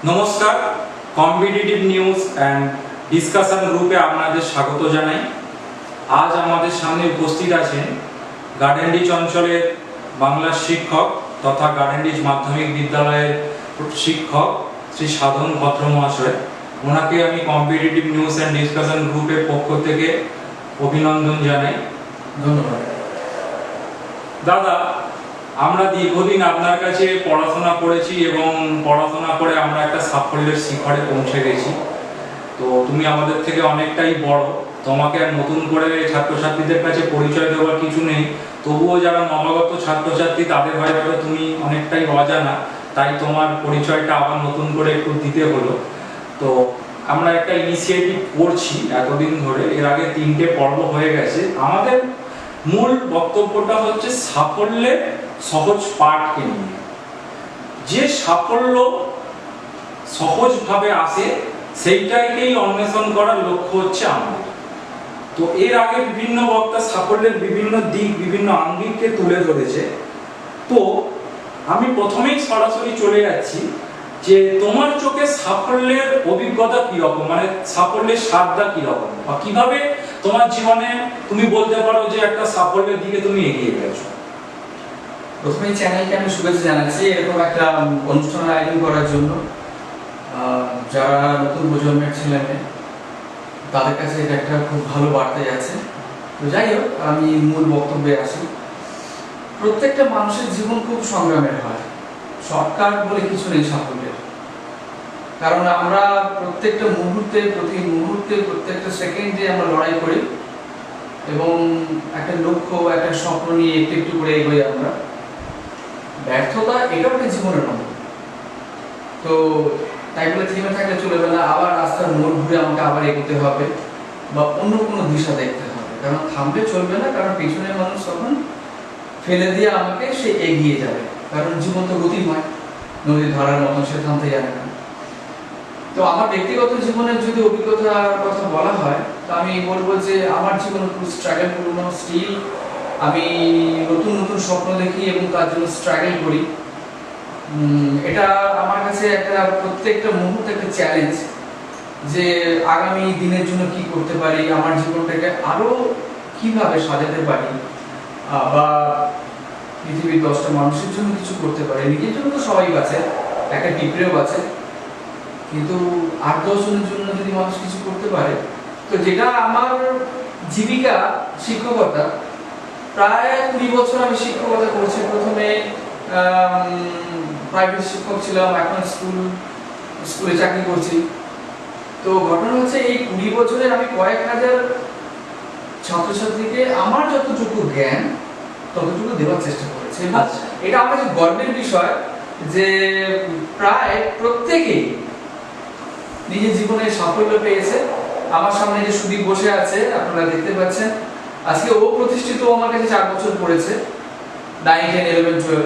নমস্কার, competitive news and discussion গ্রুপে আপনাদের স্বাগত জানাই। আজ আমাদের সামনে উপস্থিত আছেন গার্ডেনরিচ অঞ্চলের বাংলার শিক্ষক তথা গার্ডেনরিচ মাধ্যমিক বিদ্যালয়ের শিক্ষক শ্রী সাধন ভদ্র মহাশয়। ওনাকে আমি কম্পিটিটিভ নিউজ অ্যান্ড ডিসকাশন গ্রুপের পক্ষ থেকে অভিনন্দন জানাই। ধন্যবাদ দাদা, আমরা দীর্ঘদিন আপনার কাছে পড়াশোনা করেছি এবং পড়াশোনা করে আমরা একটা সাফল্যের শিখরে পৌঁছে গেছি। তো তুমি আমাদের থেকে অনেকটাই বড়, তোমাকে আর নতুন করে ছাত্রছাত্রীদের কাছে পরিচয় দেওয়ার কিছু নেই। তবুও যারা নবাগত ছাত্রছাত্রী তাদের হয়তো তুমি অনেকটাই অজানা, তাই তোমার পরিচয়টা আবার নতুন করে একটু দিতে হলো। তো আমরা একটা ইনিশিয়েটিভ করছি এতদিন ধরে, এর আগে 3টে পর্ব হয়ে গেছে। আমাদের মূল বক্তব্যটা হচ্ছে সাফল্যের সহজ পাঠকে নিয়ে। যে সাফল্য সহজভাবে আসে সেইটাকেই অন্বেষণ করার লক্ষ্য হচ্ছে আমাদের। তো এর আগে বিভিন্ন বক্তা সাফল্যের বিভিন্ন দিক, বিভিন্ন আঙ্গিককে তুলে ধরেছে। তো আমি প্রথমেই সরাসরি চলে যাচ্ছি যে তোমার চোখে সাফল্যের অভিজ্ঞতা কিরকম, মানে সাফল্যের স্বাদটা কিরকম, বা কিভাবে তোমার জীবনে তুমি বলতে পারো যে একটা সাফল্যের দিকে তুমি এগিয়ে গেছো। প্রথমেই চ্যানেলকে আমি শুভেচ্ছা জানাচ্ছি এরকম একটা অনুষ্ঠানের আয়োজন করার জন্য। যারা নতুন প্রজন্মের ছেলেমেয়ে তাদের কাছে এটা একটা খুব ভালো বার্তা যাচ্ছে। তো যাই হোক, আমি মূল বক্তব্যে আসি। প্রত্যেকটা মানুষের জীবন খুব সংগ্রামের হয়, শর্টকাট বলে কিছু নেই সাফল্যের। কারণ আমরা প্রত্যেকটা মুহূর্তে, প্রতি মুহূর্তে, প্রত্যেকটা সেকেন্ডে আমরা লড়াই করি এবং একটা লক্ষ্য, একটা স্বপ্ন নিয়ে একটু একটু করে এগোই আমরা। ব্যর্থতা এটাও একটা জীবনের অঙ্গ। তো তাই বলে থেমে থাকলে চলবে না, আবার রাস্তার মোড় ঘুরে আমাকে আবার এগোতে হবে বা অন্য কোনো দিশা দেখতে হবে। কারণ থামলে চলবে না, কারণ পেছনের মানুষ তখন ফেলে দিয়ে আমাকে সে এগিয়ে যাবে। কারণ জীবন তো গতিময়, নদীর ধারার মতন, সে থামতে জানে না। তো আমার ব্যক্তিগত জীবনের যদি অভিজ্ঞতার কথা বলা হয়, তো আমি বলবো যে আমার জীবন খুব স্ট্রাগল পূর্ণ। স্টিল আমি নতুন নতুন স্বপ্ন দেখি এবং তার জন্য স্ট্রাগল করি। এটা আমার কাছে একটা প্রত্যেকটা মুহূর্তে একটা চ্যালেঞ্জ যে আগামী দিনের জন্য কি করতে পারি, আমার জীবনটাকে আরো কিভাবে সাজাতে পারি, বা পৃথিবীর 10টা মানুষের জন্য কিছু করতে পারি। নিজের জন্য তো সবাই বাঁচে, একটা পিঁপড়েও বাঁচে, কিন্তু 8-10 জনের জন্য যদি মানুষ কিছু করতে পারে। তো যেটা আমার জীবিকা শিক্ষকতা, প্রায় 20 বছর আমি শিক্ষকতা করছি। প্রথমে প্রাইভেট শিক্ষক ছিলাম, এখন স্কুলে চাকরি করছি। তো ঘটনা হচ্ছে এই 20 বছরে আমি কয়েক হাজার ছাত্রছাত্রীকে আমার যতটুকু জ্ঞান ততটুকু দেওয়ার চেষ্টা করেছি। এটা আমার কাছে গর্বের বিষয় যে প্রায় প্রত্যেকেই নিজের জীবনে সাফল্য পেয়েছে। আমার সামনে যে সুদীপ বসে আছে, আপনারা দেখতে পাচ্ছেন, আজকে ও প্রতিষ্ঠিত, আমার কাছে 4 বছর পড়েছে, 9, 10, 11, 12।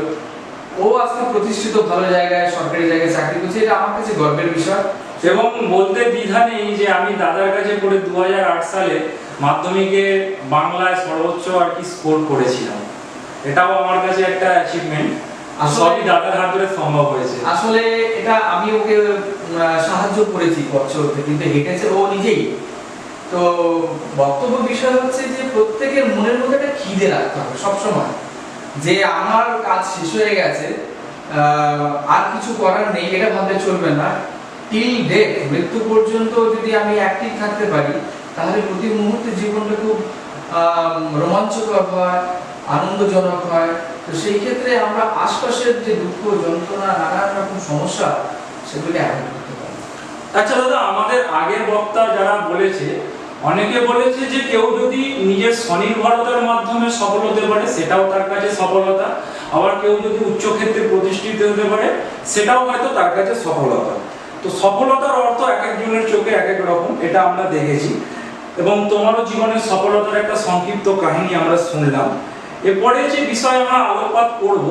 ও আজকে প্রতিষ্ঠিত ভালো জায়গায়, সরকারি জায়গায় চাকরি করছে। এটা আমার কাছে গর্বের বিষয়। এবং বলতে দ্বিধা নেই যে আমি দাদার কাছে পড়ে 2008 সালে মাধ্যমিকে বাংলায় সর্বোচ্চ আর কি স্কোর করেছিলাম। এটাও আমার কাছে একটা অ্যাচিভমেন্ট, সবই দাদার হাত ধরে সম্ভব হয়েছে। আসলে এটা আমি ওকে সাহায্য করেছি পথ চলতে, কিন্তু হেঁটেছে ও নিজেই। তো বক্তব্য বিষয় হচ্ছে যে প্রত্যেকের মনের মধ্যে একটা খিদে রাখতে হবে সবসময়, যে আমার কাজ শেষ হয়ে গেছে, আর কিছু করার নেই, এটা ভাবলে চলবে না। টিল ডেথ, মৃত্যু পর্যন্ত যদি আমি অ্যাক্টিভ থাকতে পারি, তাহলে প্রতি মুহূর্তে জীবনটা খুব রোমাঞ্চকর হয়, আনন্দজনক হয়। তো সেই ক্ষেত্রে আমরা আশপাশের যে দুঃখ, যন্ত্রণা, নানান রকম সমস্যা, সেগুলি অ্যাভয়েড করতে পারি। আচ্ছা দাদা, আমাদের আগের বক্তা যারা বলেছে, অনেকে বলেছে যে কেউ যদি নিজের স্বনির্ভরতার মাধ্যমে সফল হতে পারে সেটাও তার কাছে সফলতা, আবার কেউ যদি উচ্চক্ষেত্রে প্রতিষ্ঠিত হতে পারে সেটাও হয়তো তার কাছে সফলতা। তো সফলতার অর্থ এক একজনের চোখে এক এক রকম, এটা আমরা দেখেছি। এবং তোমারও জীবনের সফলতার একটা সংক্ষিপ্ত কাহিনী আমরা শুনলাম। এরপরে যে বিষয়ে আমরা আলোকপাত করব,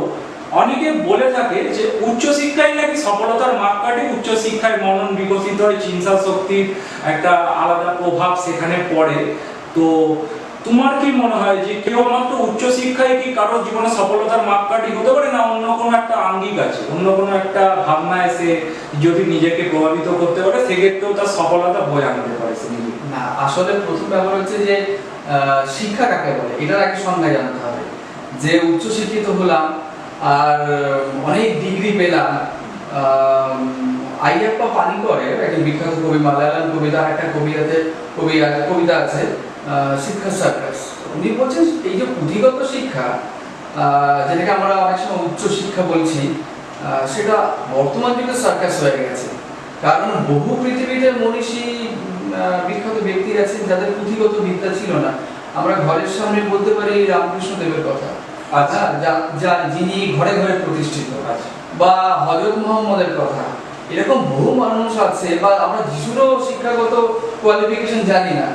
অনেকে বলে থাকে যে উচ্চশিক্ষাই নাকি সফলতার মাপকাঠি, উচ্চশিক্ষায় মনন বিকশিত হয়, চিন্তা শক্তির একটা আলাদা প্রভাব সেখানে পড়ে। তো তোমার কি মনে হয় যে কেবলমাত্র উচ্চশিক্ষায় কি কারোর জীবনে সফলতার মাপকাঠি হতে পারে, না অন্য কোনো একটা আঙ্গিক আছে, অন্য কোনো একটা ভাবনা এসে যদি নিজেকে প্রভাবিত করতে পারে সেক্ষেত্রেও তার সফলতা বয়ে আনতে পারে সে নিজে? না, আসলে প্রথম ব্যাপার হচ্ছে যে শিক্ষা কাকে বলে এটার আগে সংজ্ঞা জানতে হবে। যে উচ্চশিক্ষিত হলাম আর অনেক ডিগ্রি পেলাম, আইয়াপ্পা পানিকরের একজন বিখ্যাত কবি, মালায়ালাম কবি, তার একটা কবিতা আছে শিক্ষা সার্কাস। উনি বলছেন এই যে পুঁথিগত শিক্ষা, যেটাকে আমরা অনেক সময় উচ্চ শিক্ষা বলছি, সেটা বর্তমান যুগে সার্কাস হয়ে গেছে। কারণ বহু পৃথিবীতে মনীষী বিখ্যাত ব্যক্তি আছেন যাদের পুঁথিগত বিদ্যা ছিল না। আমরা ঘরের সামনে বলতে পারি রামকৃষ্ণ দেবের কথা, আচ্ছা, যিনি ঘরে ঘরে প্রতিষ্ঠিত, আচ্ছা, বা হযরত মুহাম্মদের কথা। এরকম বহু মানুষ আছে, বা আমরা যিশুরও শিক্ষাগত কোয়ালিফিকেশন জানি না,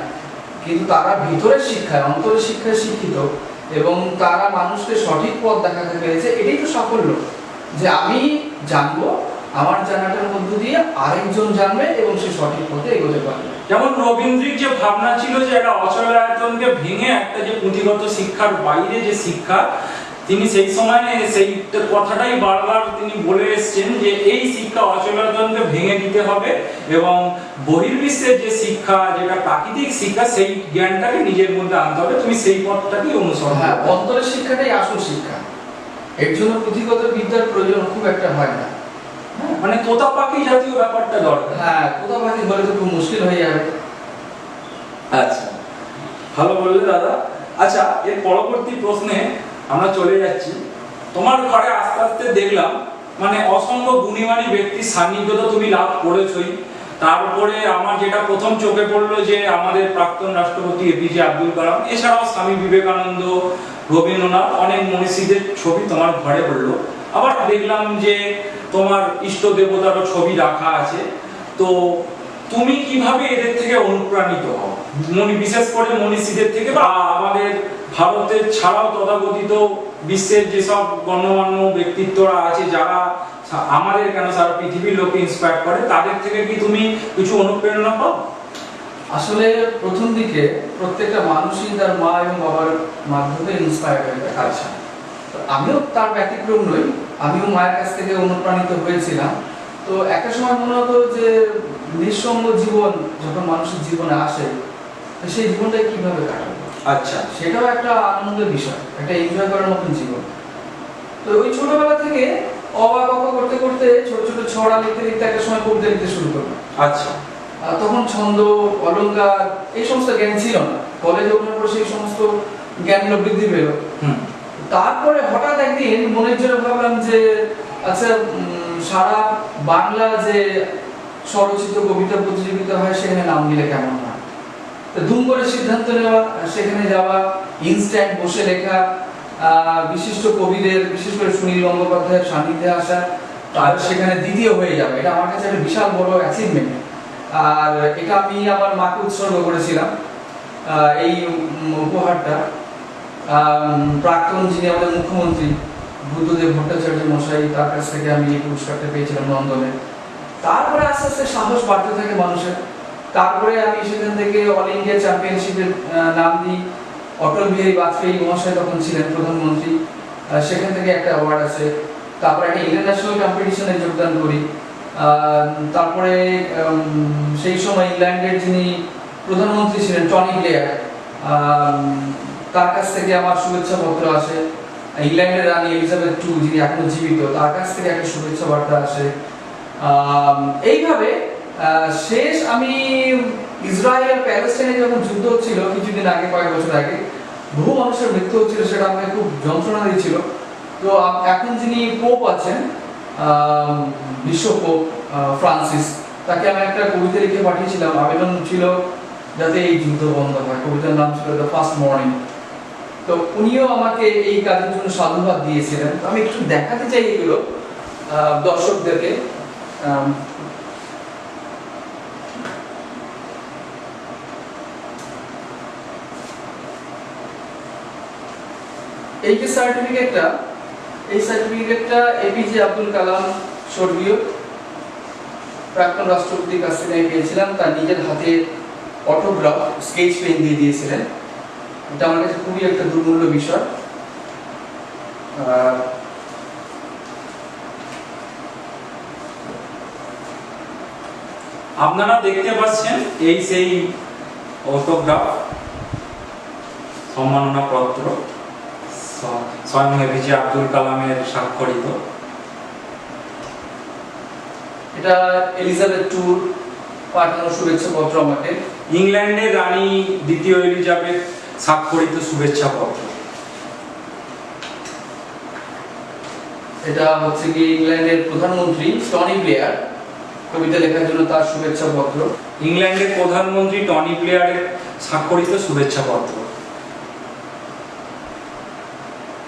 কিন্তু তারা ভিতরের শিক্ষায়, অন্তরের শিক্ষায় শিক্ষিত, এবং তারা মানুষকে সঠিক পথ দেখাতে পেরেছে। এটাই তো সাফল্য, যে আমি জানবো, আমার জানাটার মধ্য দিয়ে আরেকজন জানবে এবং সে সঠিক পথে এগোতে পারবে। যেমন রবীন্দ্রিক যে ভাবনা ছিল যে একটা অচলায়তনকে ভেঙে একটা যে পুঁথিগত শিক্ষার বাইরে যে শিক্ষা, তিনি সেই সময় সেই কথাটাই বারবার তিনি বলে এসেছেন যে এই শিক্ষা অচলায়তনকে ভেঙে দিতে হবে এবং বহির্বিশ্বের যে শিক্ষা, যেটা প্রাকৃতিক শিক্ষা, সেই জ্ঞানটাকে নিজের মধ্যে আনতে হবে। তুমি সেই পথটাকেই অনুসরণ হ্যাঁ, করো। অন্তরের শিক্ষাটাই আসল শিক্ষা। এর জন্য পুঁথিগত বিদ্যার প্রয়োজন খুব একটা হয় না। মানে তোতা পাখি জাতীয় ব্যাপারটা দরকার। হ্যাঁ, কোথাও বাকি হলে তো খুব মুশকিল হয়ে যাবে। আচ্ছা, ভালো বললে দাদা। আচ্ছা, এর পরবর্তী প্রশ্নে আমরা চলে যাচ্ছি। তোমার ঘরে আস্তে আস্তে দেখলাম মানে অসংখ্য গুণীমানী ব্যক্তির সান্নিধ্য তো তুমি লাভ করেছই। তারপরে আমার যেটা প্রথম চোখে পড়লো যে আমাদের প্রাক্তন রাষ্ট্রপতি এপিজে আব্দুল কালাম, এছাড়াও স্বামী বিবেকানন্দ, রবীন্দ্রনাথ, অনেক মনীষীদের ছবি তোমার ঘরে পড়লো। আবার দেখলাম যে তোমার ইষ্ট দেবতারও ছবি রাখা আছে। তো তুমি কিভাবে এদের থেকে অনুপ্রাণিত হও, বিশেষ করে মনীষীদের থেকে, বা আমাদের ভারতের ছাড়াও তথাকথিত বিশ্বের যেসব গণ্যমান্য ব্যক্তিত্বরা আছে যারা আমাদের কেন সারা পৃথিবীর লোককে ইন্সপায়ার করে, তাদের থেকে কি তুমি কিছু অনুপ্রেরণা পাও? আসলে প্রথম দিকে প্রত্যেকটা মানুষই তার মা এবং বাবার মাধ্যমে ইন্সপায়ার হয়ে থাকে। আচ্ছা, আমিও তার ব্যতিক্রম নই, আমিও মায়ের কাছ থেকে অনুপ্রাণিত হয়েছিলাম। তো একটা সময় মনে হতো যে নিঃসঙ্গ জীবন যখন মানুষের জীবনে আসে, তো সেই জীবনটা কিভাবে কাটাবো। আচ্ছা, সেটাও একটা আনন্দের বিষয়, একটা এনজয় করার মতন জীবন। তো ওই ছোটবেলা থেকে অবাক করতে করতে ছোট ছোট ছড়া লিখতে লিখতে একটা সময় কবিতা লিখতে শুরু করলাম। আচ্ছা, তখন ছন্দ, অলংকার এই সমস্ত জ্ঞান ছিল না। কলেজে ওঠার পর সেই সমস্ত জ্ঞানগুলো বৃদ্ধি পেল। তারপরে হঠাৎ একদিন মনের জন্য ভাবলাম যে আচ্ছা, সারা বাংলা যে স্বরচিত কবিতা প্রতিযোগিতা হয় সেখানে নাম দিলে কেমন হয়। তো ধুম করে সিদ্ধান্ত নেওয়া, সেখানে যাওয়া, ইনস্ট্যান্ট বসে লেখা, বিশিষ্ট কবিদের, বিশেষ করে সুনীল গঙ্গোপাধ্যায়ের সান্নিধ্যে আসা, আর সেখানে দ্বিতীয় হয়ে যাবে, এটা আমার কাছে একটা বিশাল বড় অ্যাচিভমেন্ট। আর এটা আমি আমার মাকে উৎসর্গ করেছিলাম এই উপহারটা। প্রাক্তন যিনি আমাদের মুখ্যমন্ত্রী বুদ্ধদেব ভট্টাচার্য মশাই, তার কাছ থেকে আমি এই পুরস্কারটা পেয়েছিলাম লন্ডনে। তারপরে আস্তে আস্তে সাহস বাড়তে থাকে মানুষের। তারপরে আমি সেখান থেকে অল ইন্ডিয়া চ্যাম্পিয়নশিপের নাম দিই। অটল বিহারী বাজপেয়ী মহাশয় তখন ছিলেন প্রধানমন্ত্রী, সেখান থেকে একটা অ্যাওয়ার্ড আছে। তারপরে একটা ইন্টারন্যাশনাল কম্পিটিশনে যোগদান করি। তারপরে সেই সময় ইংল্যান্ডের যিনি প্রধানমন্ত্রী ছিলেন টনি ব্লেয়ার, তার কাছ থেকে আমার শুভেচ্ছা পত্র আসে। ইংল্যান্ডের রানী এলিজাবেথ II, যিনি এখনো জীবিত, তার কাছ থেকে একটা শুভেচ্ছা বার্তা আসে। এইভাবে শেষ আমি ইসরায়েল আর প্যালেস্টাইনে যখন যুদ্ধ হচ্ছিল কিছুদিন আগে, কয়েক বছর আগে, বহু মানুষের মৃত্যু হচ্ছিল, সেটা আমাকে খুব যন্ত্রণা দিয়েছিল। তো এখন যিনি পোপ আছেন, বিশ্ব পোপ ফ্রান্সিস, তাকে আমি একটা কবিতা লিখে পাঠিয়েছিলাম। আবেদন ছিল যাতে এই যুদ্ধ বন্ধ হয়। কবিতার নাম ছিল দ্য ফার্স্ট মর্নিং। তো উনিও আমাকে এই কাজের জন্য সাধুবাদ দিয়েছিলেন। আমি একটু দেখাতে চাই এগুলো দর্শকদেরকে। এই যে সার্টিফিকেটটা, এই সার্টিফিকেটটা এপিজে আব্দুল কালাম স্বর্গীয় প্রাক্তন রাষ্ট্রপতির কাছ থেকে আমি পেয়েছিলাম। তার নিজের হাতে অটোগ্রাফ স্কেচ পেন দিয়ে দিয়েছিলেন। এটা আমার কাছে খুবই একটা দুর্মূল্য বিষয়। আপনারা দেখতে পাচ্ছেন এই সেই অটোগ্রাফ সম্মাননা পত্র, স্বয়ং এপিজে আব্দুল কালামের স্বাক্ষরিত। এটা এলিজাবেথ ট্যুর পাঠানো শুভেচ্ছা পত্র আমাকে। ইংল্যান্ডের রানী দ্বিতীয় এলিজাবেথ স্বাক্ষরিত শুভেচ্ছা পত্র। এটা হচ্ছে কি ইংল্যান্ডের প্রধানমন্ত্রী টনি ব্লেয়ার কবিতা লেখার জন্য তার শুভেচ্ছা পত্র। ইংল্যান্ডের প্রধানমন্ত্রী টনি ব্লেয়ারের স্বাক্ষরিত শুভেচ্ছা পত্র।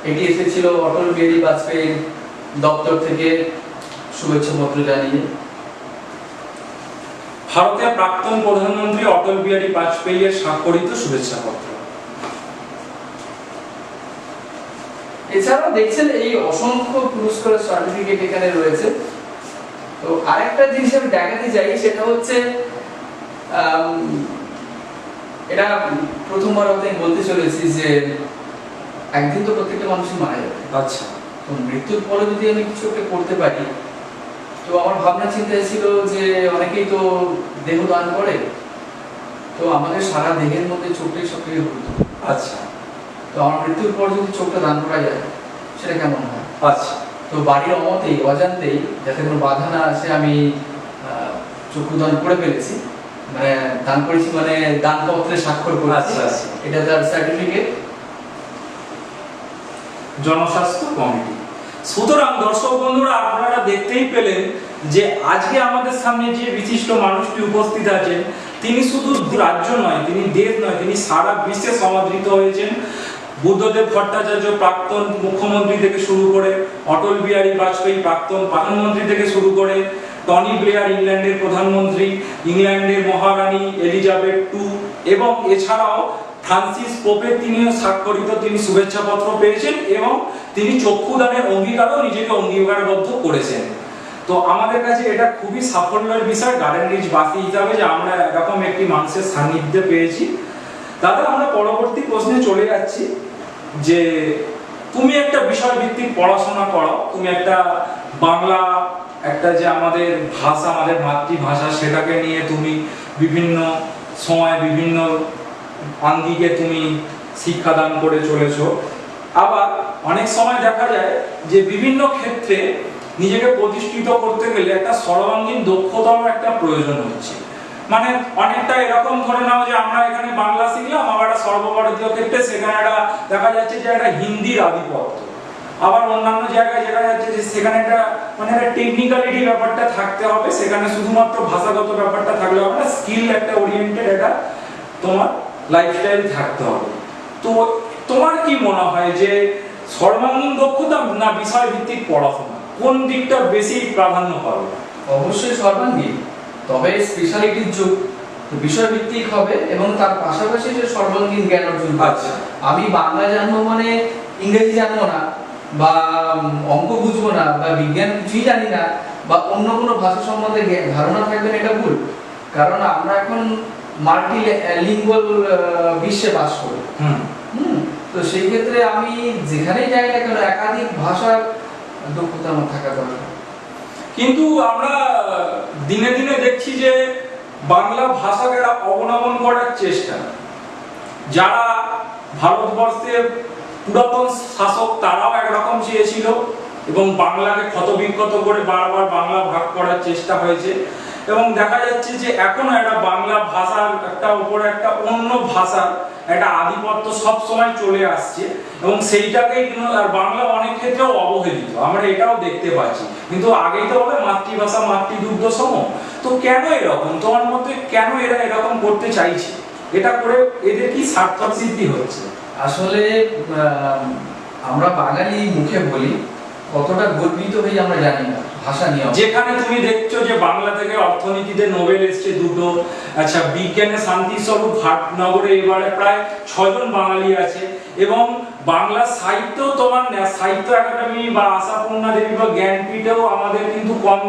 এটি এসেছিল অটল বিহারী বাজপেয়ীর দপ্তর থেকে শুভেচ্ছা পত্র জানিয়ে। ভারতের প্রাক্তন প্রধানমন্ত্রী অটল বিহারী বাজপেয়ীর স্বাক্ষরিত শুভেচ্ছা পত্র। এছাড়াও দেখছেন এই অসংখ্য পুরস্কারের সার্টিফিকেট এখানে রয়েছে। তো আরেকটা জিনিস আমি দেখাতে চাই, সেটা হচ্ছে এটা প্রথমবার আমি বলতে চলেছি যে একদিন তো প্রত্যেকটা মানুষই মারা যাবে। আচ্ছা, তো মৃত্যুর পরে যদি আমি কিছু একটা করতে পারি, তো আমার ভাবনা চিন্তা ছিল যে অনেকেই তো দেহ দান করে, তো আমাদের সারা দেহের মধ্যে চোখটাই সক্রিয় হতো। আচ্ছা, তো আমার মৃত্যুর পর যদি চোখটা দান করা যায় সেটা কেমন হয়? আচ্ছা। তো বাড়ির অমতেই অজান্তেই, যাতে কোনো বাধা না আসে, আমি চক্ষু দান করে ফেলেছি। মানে দান করেছি মানে দানপত্রে স্বাক্ষর করেছি। আচ্ছা, আচ্ছা। এটা তার সার্টিফিকেট। জনস্বাস্থ্য কমিটি। সুতরাং দর্শক বন্ধুরা, আপনারা দেখতেই পেলেন যে আজকে আমাদের সামনে যে বিশিষ্ট মানুষটি উপস্থিত আছেন, তিনি শুধু রাজ্য নয়, তিনি দেশ নয়, তিনি সারা বিশ্বে সমাদৃত হয়েছেন। বুদ্ধদেব ভট্টাচার্য প্রাক্তন মুখ্যমন্ত্রী থেকে শুরু করে, অটল বিহারী বাজপেয়ী প্রাক্তন প্রধানমন্ত্রী থেকে শুরু করে, টনি ব্লেয়ার ইংল্যান্ডের প্রধানমন্ত্রী, ইংল্যান্ডের মহারানী এলিজাবেথ টু, এবং এছাড়াও ফ্রান্সিস পোপের তিনিও স্বাক্ষরিত তিনি শুভেচ্ছাপত্র পেয়েছেন, এবং তিনি চক্ষুদানের অঙ্গীকারও নিজেকে অঙ্গীকারবদ্ধ করেছেন। তো আমাদের কাছে এটা খুবই সাফল্যের বিষয় গার্ডেন রিচ বাসী হিসাবে, যে আমরা এরকম একটি মানুষের সান্নিধ্যে পেয়েছি। দাদা, আমরা পরবর্তী প্রশ্নে চলে যাচ্ছি যে তুমি একটা বিষয় ভিত্তিক পড়াশোনা করো, তুমি একটা বাংলা, একটা যে আমাদের ভাষা, আমাদের মাতৃভাষা, সেটাকে নিয়ে তুমি বিভিন্ন সময় বিভিন্ন আঙ্গিকে তুমি শিক্ষাদান করে চলেছো। আবার অনেক সময় দেখা যায় যে বিভিন্ন ক্ষেত্রে নিজেকে প্রতিষ্ঠিত করতে গেলে একটা সর্বাঙ্গীন দক্ষতার একটা প্রয়োজন হচ্ছে। মানে অনেকটা এরকম ধরে নাও যে আমরা এখানে বাংলা শিখলাম, আবার একটা সর্বভারতীয় ক্ষেত্রে সেখানে একটা দেখা যাচ্ছে যে একটা হিন্দির আধিপত্য, আবার অন্যান্য জায়গায় দেখা যাচ্ছে যে সেখানে একটা মানে একটা টেকনিক্যালিটি ব্যাপারটা থাকতে হবে, সেখানে শুধুমাত্র ভাষাগত ব্যাপারটা থাকলে হবে না, স্কিল একটা ওরিয়েন্টেড একটা তোমার লাইফস্টাইল থাকতে হবে। তো তোমার কি মনে হয় যে সর্বাঙ্গীন দক্ষতা না বিষয় ভিত্তিক পড়াশোনা, কোন দিকটা বেশি প্রাধান্য পাবে? অবশ্যই সর্বাঙ্গীন, তবে স্পেশালিটির যুগ, বিষয় ভিত্তিক হবে এবং তার পাশাপাশি যে সর্বাঙ্গীন জ্ঞান অর্জন। আচ্ছা, আমি বাংলা জানবো মানে ইংরেজি জানবো না, বা অঙ্ক বুঝবো না, বা বিজ্ঞান কিছুই জানি না, বা অন্য কোনো ভাষা সম্বন্ধে ধারণা থাকবে না, এটা ভুল। কারণ আমরা এখন মাল্টিলিঙ্গুয়াল বিশ্বে বাস করি। তো সেই ক্ষেত্রে আমি যেখানেই যাই না কেন একাধিক ভাষার দক্ষতা আমার থাকা দরকার। কিন্তু আমরা দিনে দিনে দেখছি যে বাংলা ভাষাকে অবনমন করার চেষ্টা, যারা ভারতবর্ষের পুরাতন শাসক তারাও একরকম চেয়েছিল এবং বাংলাকে ক্ষতবিক্ষত করে বারবার বাংলা ভাগ করার চেষ্টা হয়েছে, এবং দেখা যাচ্ছে যে এখনো একটা বাংলা ভাষার একটা উপরে একটা অন্য ভাষার একটা আধিপত্য সব সময় চলে আসছে, এবং সেইটাকেই আর বাংলা অনেক ক্ষেত্রেও অবহেলিত আমরা এটাও দেখতে পাচ্ছি। কিন্তু আগেই তো বলে মাতৃভাষা মাতৃদুগ্ধ সম। তো কেন এরকম, তোমার মতে কেন এরা এরকম করতে চাইছে? এটা করে এদের কি স্বার্থ সিদ্ধি হচ্ছে? আসলে আমরা বাঙালি মুখে বলি, কতটা গর্বিত হই আমরা জানি না ভাষা নিয়ে। যেখানে তুমি দেখছো যে বাংলা থেকে অর্থনীতিতে নোবেল এসছে দুটো, আচ্ছা বিজ্ঞানে শান্তি স্বরূপ ভাটনগরে এবারে প্রায় 6 জন বাঙালি আছে, এবং বাংলা সাহিত্য তোমার সাহিত্য একাডেমি বা আশাপূর্ণা দেবী বা জ্ঞানপীঠেও আমাদের কিন্তু কম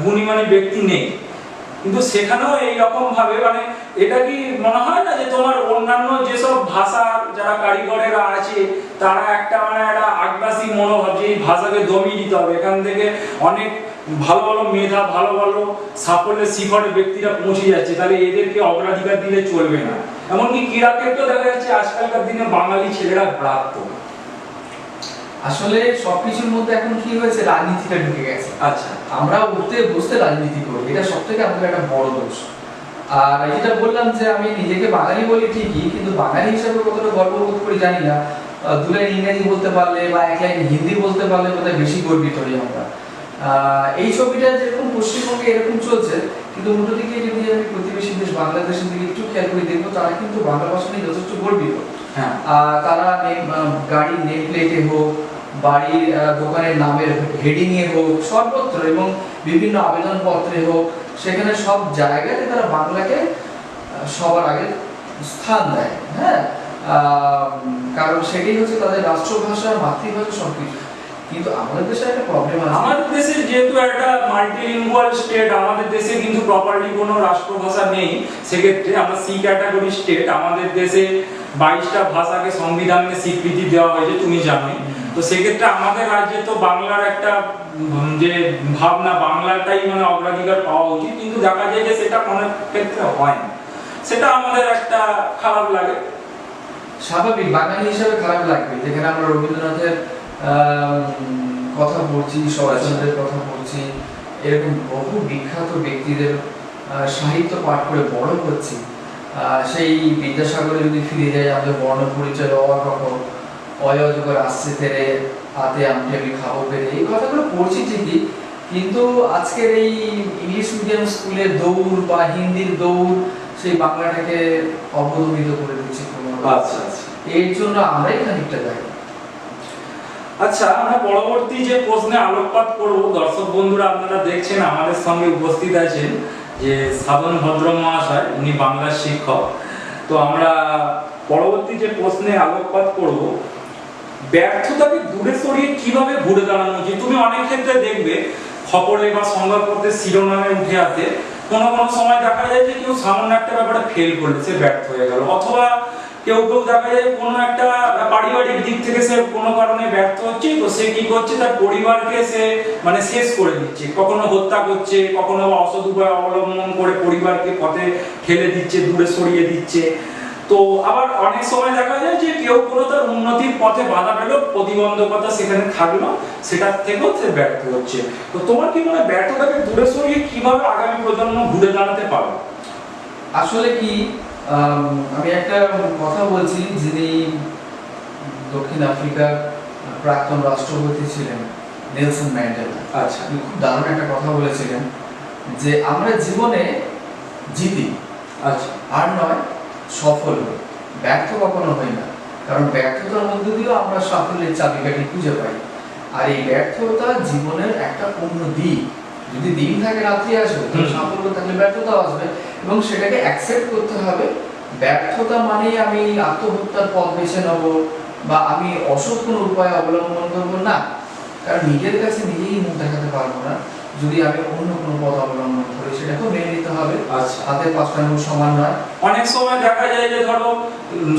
গুণীমানী ব্যক্তি নেই। কিন্তু সেখানেও এইরকম ভাবে মানে এটা কি মনে হয় না যে তোমার অন্যান্য যেসব ভাষার যারা কারিগরেরা আছে তারা একটা মানে একটা আগ্রাসী মনোভাব যে এই ভাষাকে দমিয়ে দিতে হবে, এখান থেকে অনেক ভালো ভালো মেধা ভালো ভালো সাফল্যের শিখরে ব্যক্তিরা পৌঁছে যাচ্ছে, তাহলে এদেরকে অগ্রাধিকার দিলে চলবে না। এমনকি ক্রীড়া ক্ষেত্রেও দেখা যাচ্ছে আজকালকার দিনে বাঙালি ছেলেরা প্রাপ্ত। আসলে সবকিছুর মধ্যে এখন কি হয়েছে, রাজনীতিটা ঢুকে গেছে। আচ্ছা, আমরা উঠতে বসতে রাজনীতি করি, এটা সবথেকে আমাদের একটা বড় দোষ। আর যেটা বললাম যে আমি নিজেকে বাঙালি বলি ঠিকই, কিন্তু বাঙালি হিসাবে কতটা গর্ববোধ করি জানি না। দু লাইন ইংরেজি বলতে পারলে বা এক লাইন হিন্দি বলতে পারলে বোধহয় বেশি গর্বিত হই আমরা। এই ছবিটা যেরকম পশ্চিমবঙ্গে এরকম চলছে, কিন্তু উল্টো দিকে যদি আমি প্রতিবেশী দেশ বাংলাদেশের দিকে একটু খেয়াল করে দেখবো, তারা কিন্তু বাংলা ভাষা নিয়ে যথেষ্ট গর্বিত। হ্যাঁ, তারা গাড়ির নেম প্লেটে হোক, বাড়ির দোকানের নামের হেডিং এ হোক, সর্বত্র এবং বিভিন্ন আবেদনপত্রে হোক, সেখানে সব জায়গাতে তারা বাংলাকে সবার আগে স্থান দেয়। হ্যাঁ, কারণ সেটাই হচ্ছে তাদের রাষ্ট্রভাষা, মাতৃভাষা, সবকিছু। কিন্তু আমাদের দেশে একটা প্রবলেম আছে, আমাদের দেশে যেহেতু একটা মাল্টিলিঙ্গুয়াল স্টেট, আমাদের দেশে কিন্তু প্রপারলি কোনো রাষ্ট্রভাষা নেই, সেক্ষেত্রে আমরা সি ক্যাটাগরি স্টেট। আমাদের দেশে 22টা ভাষাকে সংবিধানে স্বীকৃতি দেওয়া হয়েছে, তুমি জানোই। তো সেক্ষেত্রে আমাদের রাজ্যে তো বাংলার একটা যে ভাবনা, বাংলাটাই মানে অগ্রাধিকার পাওয়া উচিত, কিন্তু দেখা যায় যে সেটা অনেক ক্ষেত্রে হয় না, সেটা আমাদের একটা খারাপ লাগে। স্বাভাবিক, বাঙালি হিসাবে খারাপ লাগবে। যেখানে আমরা রবীন্দ্রনাথের কথা পড়ছি, শরৎচন্দ্রের কথা পড়ছি, এরকম বহু বিখ্যাত ব্যক্তিদের সাহিত্য পাঠ করে বড় করছি। সেই বিদ্যাসাগরে যদি ফিরে যাই, আমাদের বর্ণ পরিচয় অয়জগর আসছে তেরে হাতে আমটি আমি খাবো পেরে, এই কথাগুলো পড়ছি ঠিকই, কিন্তু আজকের এই ইংলিশ মিডিয়াম স্কুলের দৌড় বা হিন্দির দৌড় সেই বাংলাটাকে অবদমিত করে দিচ্ছে। আচ্ছা আচ্ছা, এর জন্য আমরাই খানিকটা দায়ী। আচ্ছা, আমরা পরবর্তী যে প্রশ্নে আলোকপাত করব, দর্শক বন্ধুরা আপনারা দেখছেন আমাদের সঙ্গে উপস্থিত আছেন যে সাধন ভদ্র মহাশয়, উনি বাংলার শিক্ষক। তো আমরা পরবর্তী যে প্রশ্নে আলোকপাত করব, ব্যর্থতাকে দূরে সরিয়ে কিভাবে ঘুরে দাঁড়ানো উচিত। তুমি অনেক ক্ষেত্রে দেখবে খবরে বা সংবাদপত্রের শিরোনামে উঠে আসে, কোনো কোনো সময় দেখা যায় যে কেউ সামান্য একটা ব্যাপারে ফেল করলে সে ব্যর্থ হয়ে গেল, অথবা কেউ কেউ দেখা যায় কোনো একটা পারিবারিক দিক থেকে সে কোনো কারণে ব্যর্থ হচ্ছে, তো সে কি করছে, তার পরিবারকে সে মানে শেষ করে দিচ্ছে, কখনো হত্যা করছে, কখনো অসৎ উপায় অবলম্বন করে পরিবারকে পথে ঠেলে দিচ্ছে, দূরে সরিয়ে দিচ্ছে। তো আবার অনেক সময় দেখা যায় যে কেউ কোনো তার উন্নতির পথে বাধা পেল, প্রতিবন্ধকতা সেখানে থাকলো, সেটার থেকেও সে ব্যর্থ হচ্ছে। তো তোমার কি মনে হয় ব্যর্থতাকে দূরে সরিয়ে কিভাবে আগামী প্রজন্ম ঘুরে দাঁড়াতে পারবে? আসলে কি, আমি একটা কথা বলছি, যিনি দক্ষিণ আফ্রিকার প্রাক্তন রাষ্ট্রপতি ছিলেন নেলসন ম্যান্ডেলা। আচ্ছা, খুব দারুণ একটা কথা বলেছিলেন যে আমরা জীবনে জিতি, আচ্ছা, আর নয় সফল হই, ব্যর্থ কখনো হই না। কারণ ব্যর্থতার মধ্যে দিয়েও আমরা সাফল্যের চাবিকাঠি খুঁজে পাই। আর এই ব্যর্থতা জীবনের একটা অন্য দিক। যদি দিন থাকে রাত্রি আসবে, তাহলে সাফল্য থাকলে ব্যর্থতা আসবে, এবং সেটাকে অ্যাকসেপ্ট করতে হবে। ব্যর্থতা মানে আমি আত্মহত্যার পথ বেছে নেব বা আমি অসৎ কোনো উপায় অবলম্বন করবো না। কারণ নিজের কাছে নিজেই মুখ দেখাতে পারবো না যদি আমি অন্য কোনো পথ অবলম্বন করি, সেটাকেও মেনে নিতে হবে। আচ্ছা, হাতে পাঁচটা আঙুল সমান নয়। অনেক সময় দেখা যায় যে ধরো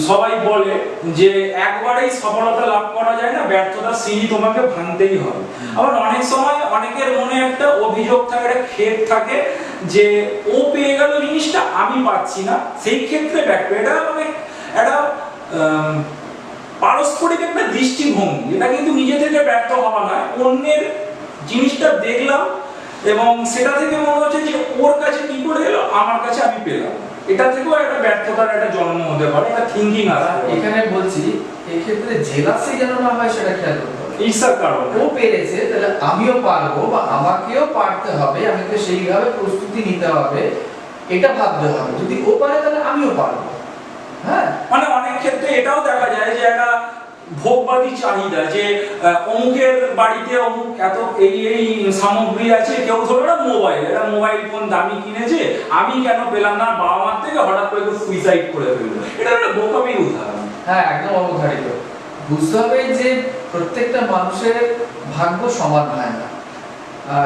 সবাই বলে যে একবারেই সফলতা লাভ করা যায় না, ব্যর্থতার সিঁড়ি তোমাকে ভাঙতেই হবে। আবার অনেক সময় অনেকের মনে একটা অভিযোগ থাকে, একটা ক্ষেত থাকে যে ও পেয়ে গেল জিনিসটা আমি পাচ্ছি না, সেই ক্ষেত্রে ব্যর্থ। এটা মানে একটা পারস্পরিক একটা দৃষ্টিভঙ্গি, এটা কিন্তু নিজে থেকে ব্যর্থ হওয়া নয়। অন্যের জিনিসটা দেখলাম এবং সেটা থেকে মনে হচ্ছে যে ওর কাছে কি করে এলো, আমার কাছে আমি পেলাম, এটা থেকেও একটা ব্যর্থতার একটা জন্ম হতে পারে, একটা থিঙ্কিং আছে। এখানে বলছি এই ক্ষেত্রে জেলাসি যেন না হয় সেটা খেয়াল করতে হবে। ঈর্ষার কারণ, ও পেরেছে তাহলে আমিও পারবো বা আমাকেও পারতে হবে, আমাকে সেইভাবে প্রস্তুতি নিতে হবে, এটা ভাবতে হবে। যদি ও পারে তাহলে আমিও পারবো। হ্যাঁ, মানে অনেক ক্ষেত্রে এটাও দেখা যায় যে একটা ভোগবাদী চাহিদা, যে অমুকের বাড়িতে অমুক এত এই সামগ্রী আছে, কেউ ধরো না মোবাইল, এটা মোবাইল ফোন দামি কিনেছে, আমি কেন পেলাম না, বাবা মার থেকে হঠাৎ করে সুইসাইড করে ফেললো, এটা একটা বোকামির উদাহরণ। হ্যাঁ, একদম অবধারিত। বুঝতে হবে যে প্রত্যেকটা মানুষের ভাগ্য সমান হয় না।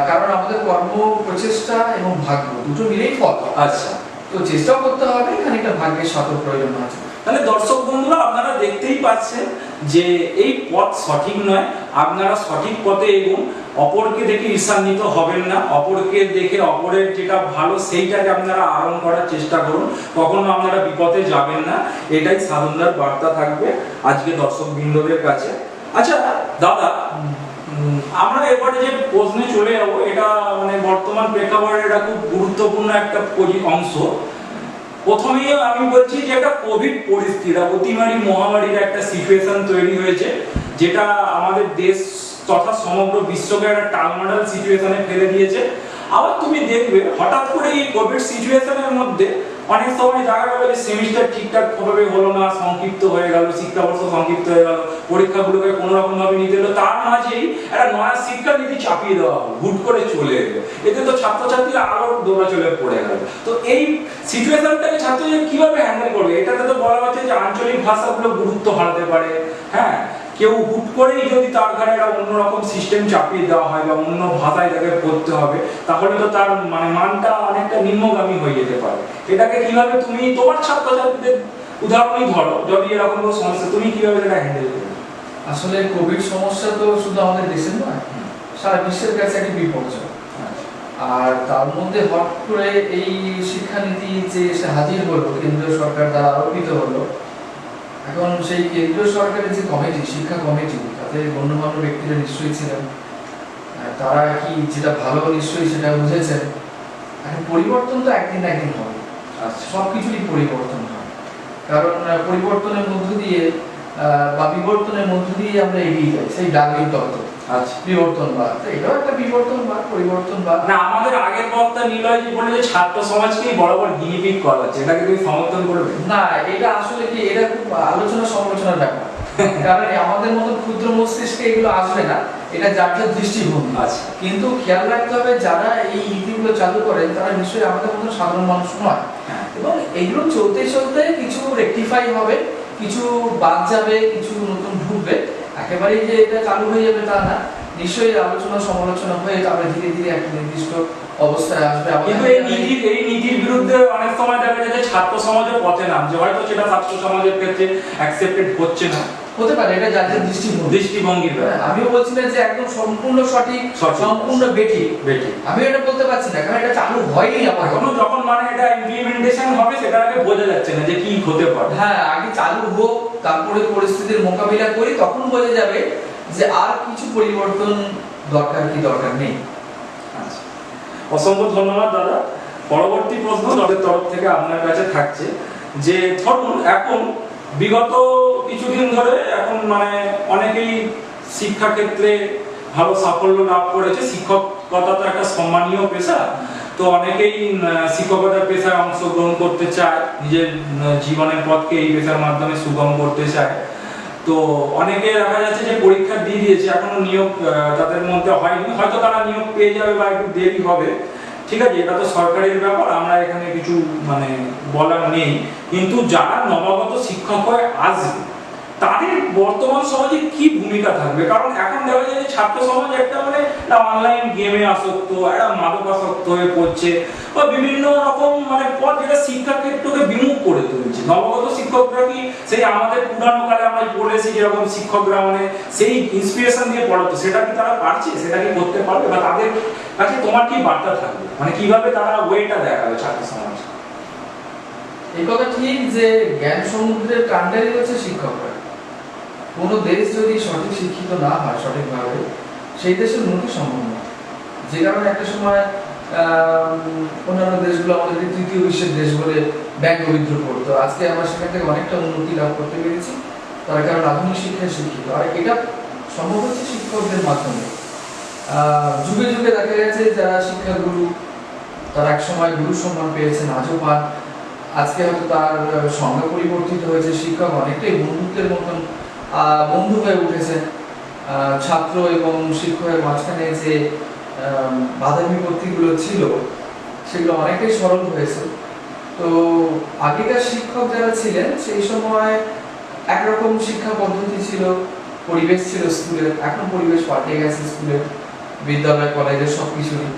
কারণ আমাদের কর্ম প্রচেষ্টা এবং ভাগ্য দুটো মিলেই ফল। আচ্ছা, তো চেষ্টাও করতে হবে, খানিকটা ভাগ্যের সাথে প্রয়োজন আছে। তাহলে দর্শক বন্ধুরা আপনারা দেখতেই পাচ্ছেন যে এই পথ সঠিক নয়, আপনারা সঠিক পথে এগোন, অপরকে দেখে ঈর্ষান্বিত হবেন না, অপরকে দেখে অপরের যেটা ভালো সেইটাকে আপনারা আহরণ করার চেষ্টা করুন, কখনো আপনারা বিপদে যাবেন না, এটাই সাধনদার বার্তা থাকবে আজকে দর্শক বৃন্দদের কাছে। আচ্ছা দাদা, আমরা এবারে যে প্রশ্নে চলে যাবো, এটা মানে বর্তমান প্রেক্ষাপটে এটা খুব গুরুত্বপূর্ণ একটা অংশ। প্রথমেই আমি বলছি যে একটা কোভিড পরিস্থিতি, অতিমারী মহামারীর একটা সিচুয়েশন তৈরি হয়েছে, যেটা আমাদের দেশ তথা সমগ্র বিশ্বকে একটা টালমাটাল সিচুয়েশনে ফেলে দিয়েছে। আবার তুমি দেখবে হঠাৎ করে এই কোভিড সিচুয়েশনের মধ্যে অনেক সময় দেখা গেল যে সেমিস্টার ঠিকঠাক ভাবে হলো না, সংক্ষিপ্ত হয়ে গেল, শিক্ষাবর্ষ সংক্ষিপ্ত হয়ে গেল, পরীক্ষাগুলোকে কোনো রকম ভাবে নিতে হলো, তার মাঝেই একটা নয়া শিক্ষানীতি চাপিয়ে দেওয়া হলো, হুট করে চলে এলো। এতে তো ছাত্রছাত্রীরা আরো দৌড়াচলে পড়ে গেল। তো এই সিচুয়েশনটাকে ছাত্রছাত্রী কিভাবে হ্যান্ডেল করবে? এটাতে তো বলা হচ্ছে যে আঞ্চলিক ভাষাগুলো গুরুত্ব হারাতে পারে। হ্যাঁ, কেউ হুট করেই যদি তার ঘরে একটা অন্যরকম সিস্টেম চাপিয়ে দেওয়া হয় বা অন্য ভাষায় তাকে পড়তে হবে, তাহলে তো তার মানে মানটা অনেকটা নিম্নগামী হয়ে যেতে পারে। এটাকে কিভাবে তুমি তোমার ছাত্রছাত্রীদের উদাহরণই ধরো, যদি এরকম কোনো সমস্যা, তুমি কিভাবে এটা হ্যান্ডেল করবে? আসলে কোভিড সমস্যা তো শুধু আমাদের দেশের নয়, সারা বিশ্বের কাছে একটি বিপর্যয়। আর তার মধ্যে হট করে এই শিক্ষানীতি যে এসে হাজির হলো, কেন্দ্রীয় সরকার দ্বারা আরোপিত হলো, এখন সেই কেন্দ্রীয় সরকারের যে কমিটি, শিক্ষা কমিটি, তাতে গণ্যমান্য ব্যক্তিরা নিশ্চয়ই ছিলেন, তারা কি যেটা ভালো নিশ্চয়ই সেটা বুঝেছেন। এখন পরিবর্তন তো একদিন না একদিন হবে, সবকিছুরই পরিবর্তন হয়, কারণ পরিবর্তনের মধ্য দিয়ে বা বিবর্তনের মধ্য দিয়ে আমরা এগিয়ে যাই, সেই ডার্উইন তত্ত্ব। আচ্ছা, বিবর্তনবাদ, এটাও একটা বিবর্তনবাদ, পরিবর্তনবাদ। না, আমাদের আগের বক্তা নিলয় যে বলে যে ছাত্র সমাজকেই বরাবর গিনিপিগ করা হচ্ছে, এটাকে তুমি সমর্থন করবে? না, এটা আসলে কি, এটা খুব আলোচনা সমালোচনার ব্যাপার। কারণ আমাদের মতো ক্ষুদ্র মস্তিষ্কে এগুলো আসবে না, এটা যার যার দৃষ্টিভঙ্গি। আচ্ছা, কিন্তু খেয়াল রাখতে হবে যারা এই নীতিগুলো চালু করেন তারা নিশ্চয়ই আমাদের মতো সাধারণ মানুষ নয়, এবং এগুলো চলতে চলতে কিছু রেকটিফাই হবে, কিছু বাদ যাবে, কিছু নতুন ঢুকবে। একেবারেই যে এটা চালু হয়ে যাবে তা না, নিশ্চয়ই আলোচনা সমালোচনা হয়ে তারপরে ধীরে ধীরে একটা নির্দিষ্ট অবস্থায় আসবে। কিন্তু এই নীতির বিরুদ্ধে অনেক সময় দেখা যায় যে ছাত্র সমাজের পথে নামছে, হয়তো সেটা ছাত্র সমাজের ক্ষেত্রে অ্যাকসেপ্টেড হচ্ছে না, হতে পারে, এটা যাদের দৃষ্টিভঙ্গির ব্যাপার। আমিও বলছি না যে একদম সম্পূর্ণ সঠিক, সম্পূর্ণ বেঠিক, আমি এটা বলতে পারছি না, কারণ এটা চালু হয়নি এখনো। যখন মানে এটা ইমপ্লিমেন্টেশন হবে সেটা আগে বোঝা যাচ্ছে না যে কি হতে পারে। হ্যাঁ, আগে চালু হোক, তারপরে পরিস্থিতির মোকাবিলা করি, তখন বোঝা যাবে যে আর কিছু পরিবর্তন দরকার কি দরকার নেই। আচ্ছা, অসংখ্য ধন্যবাদ দাদা। পরবর্তী প্রশ্ন আমাদের তরফ থেকে আপনার কাছে থাকছে যে ধরুন এখন বিগত কিছুদিন ধরে এখন মানে অনেকেই শিক্ষা ক্ষেত্রে ভালো সাফল্য লাভ করেছে। শিক্ষকতা তো একটা সম্মানীয় পেশা, তো অনেকেই শিক্ষকতার পেশায় অংশগ্রহণ করতে চায়, নিজের জীবনের পথকে এই পেশার মাধ্যমে সুগম করতে চায়। তো অনেকে দেখা যাচ্ছে যে পরীক্ষা দিয়ে দিয়েছে, এখনো নিয়োগ তাদের মধ্যে হয়নি, হয়তো তারা নিয়োগ পেয়ে যাবে বা একটু দেরি হবে, ঠিক আছে, এটা তো সরকারের ব্যাপার, আমরা এখানে কিছু মানে বলার নেই। কিন্তু যারা নবাগত শিক্ষক হয়ে আসবে তাদের বর্তমান সমাজে কি ভূমিকা থাকবে? কারণ এখন দেখা যায় যে ছাত্র সমাজ একটা মানে অনলাইন গেমে আসক্ত, একটা মাদকাসক্ত হয়ে পড়ছে, বা বিভিন্ন রকম মানে পথ যেটা শিক্ষা ক্ষেত্রকে বিমুখ করে তুলছে। নবাগত শিক্ষকরা কি সেই আমাদের পুরানো কালে আমরা পড়েছি যেরকম শিক্ষকরা মানে সেই ইন্সপিরেশন দিয়ে পড়াতো, সেটা কি তারা পারছে, সেটা কি করতে পারবে? বা তাদের কাছে তোমার কি বার্তা থাকবে, মানে কিভাবে তারা ওয়েটা দেখাবে ছাত্র সমাজ? এই কথা ঠিক যে জ্ঞান সমুদ্রের কাণ্ডারি হচ্ছে শিক্ষকরা। কোনো দেশ যদি সঠিক শিক্ষিত না হয় সঠিকভাবে, সেই দেশের উন্নতি সম্ভব নয়। যে কারণে একটা সময় অন্যান্য দেশগুলো আমাদের তৃতীয় বিশ্বের দেশ বলে ব্যঙ্গ বিদ্রোহ করতো, আজকে আমরা সেখান থেকে অনেকটা উন্নতি লাভ করতে পেরেছি, তার কারণ আধুনিক শিক্ষায় শিক্ষিত। আর এটা সম্ভব হচ্ছে শিক্ষকদের মাধ্যমে। যুগে যুগে দেখা গেছে যারা শিক্ষাগুরু, তারা এক সময় গুরু সম্মান পেয়েছেন, আজও পান। আজকে হয়তো তার সংজ্ঞা পরিবর্তিত হয়েছে, শিক্ষক অনেকটাই বন্ধুত্বের মতন বন্ধু হয়ে উঠেছে। ছাত্র এবং শিক্ষকের মাঝখানে যে বাধা বিপত্তিগুলো ছিল সেগুলো অনেকটাই সরল হয়েছে। তো আগেকার শিক্ষক যারা ছিলেন সেই সময় একরকম শিক্ষা পদ্ধতি ছিল, পরিবেশ ছিল স্কুলের, এখন পরিবেশ পাল্টে গেছে স্কুলের। বিদ্যালয় কলেজের সব কিছুরই।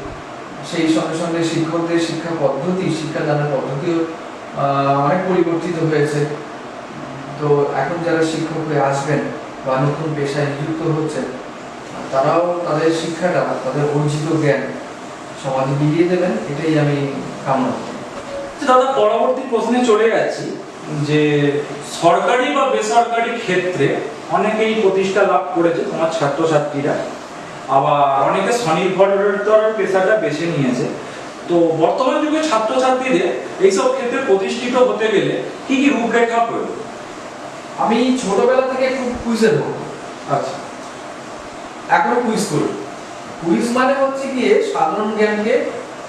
সেই সঙ্গে সঙ্গে শিক্ষকদের শিক্ষা পদ্ধতি, শিক্ষাদানের পদ্ধতিও অনেক পরিবর্তিত হয়েছে। তো এখন যারা শিক্ষক হয়ে আসবেন বা নতুন পেশায় নিযুক্ত হচ্ছেন, তারাও তাদের শিক্ষাটা, তাদের অর্জিত জ্ঞান সমাজে বিলিয়ে দেবেন, এটাই আমি কামনা করি। দাদা, পরবর্তী প্রশ্নে চলে যাচ্ছি যে সরকারি বা বেসরকারি ক্ষেত্রে অনেকেই প্রতিষ্ঠা লাভ করেছে তোমার ছাত্রছাত্রীরা, আবার অনেকে স্বনির্ভরতার পেশাটা বেছে নিয়েছে। তো বর্তমান যুগে ছাত্রছাত্রীদের এইসব ক্ষেত্রে প্রতিষ্ঠিত হতে গেলে কি কি রূপরেখা প্রয়োজন? আমি ছোটবেলা থেকে খুব কুইজের ভক্ত। আচ্ছা, এখনো কুইজ করি। কুইজ মানে হচ্ছে গিয়ে সাধারণ জ্ঞানকে